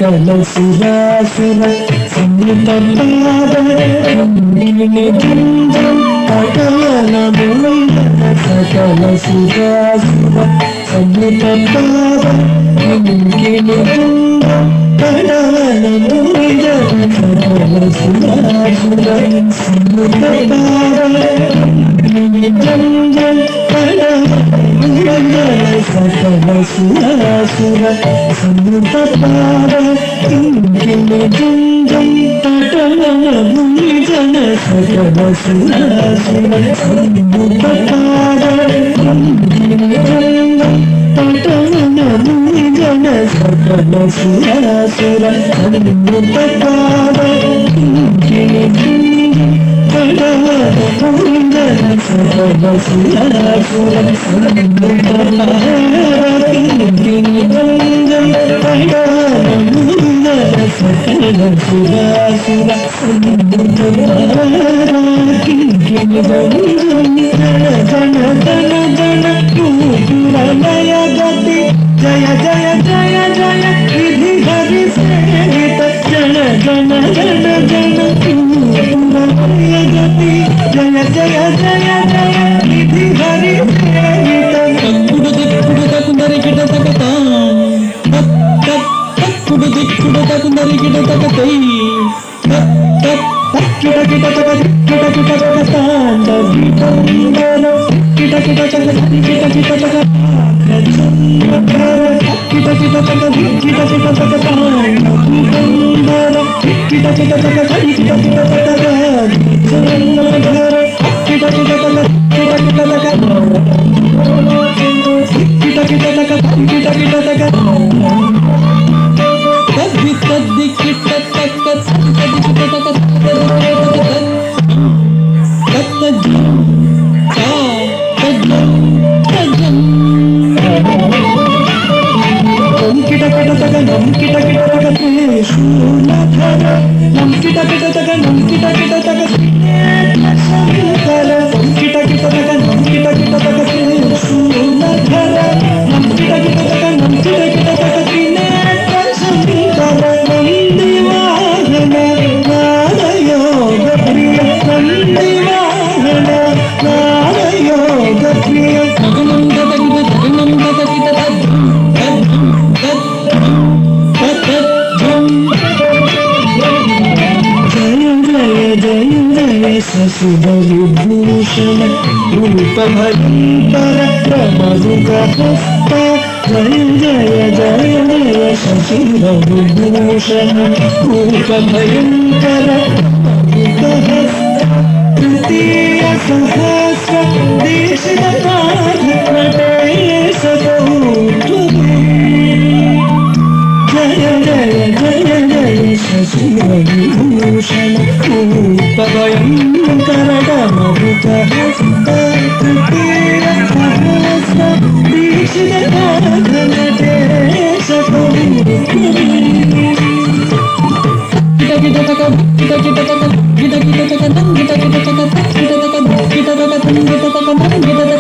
सकल सुरासुर संगीत सकल सकल सुरासुर संगीत जय जय जय जय विधि हरि सेवित जन जन जन जन गति जय जय जय जय विधि हरि सेवित कुड़ दिक्कुड़ तकुंदरी गिड तकता कुड़ दिक्कुड़ तकुंदरी गिड तकतई किट किट तक किट किट तक तांड गीतंदर किट किट तक किट किट तक kita kita tak kita kita tak tahan kita kita tak kita kita tak tahan kita kita tak kita kita tak kita kita tak kita kita tak tadi tadi kita tak tadi kita tak kita kita taka nam kita kita taka Trishula dhara nam kita kita taka nam kita kita taka Sankara nam kita kita taka nam kita kita taka Trishula dhara nam kita kita taka nam kita kita taka Sankara Nandi Vahana Narayoga Priya Nandi Vahana Narayoga Priya Nagananda Dagda Nagananda Dagda Shashibhushan रूप भयंकर प्रमरुग हस्त जय जय जय जय शशिभूषण रूप भयंकर प्रमरुग हस्त तृतीय सहस्र देशित पाठ नटेश जय जय जय जय शशिभूषण रूप भयंकर प्रमरुग हस्त तृतीय सहस्र देशित पाठ Natesh kita taka kita kita taka kita kita taka kita kita taka kita taka kita taka kita taka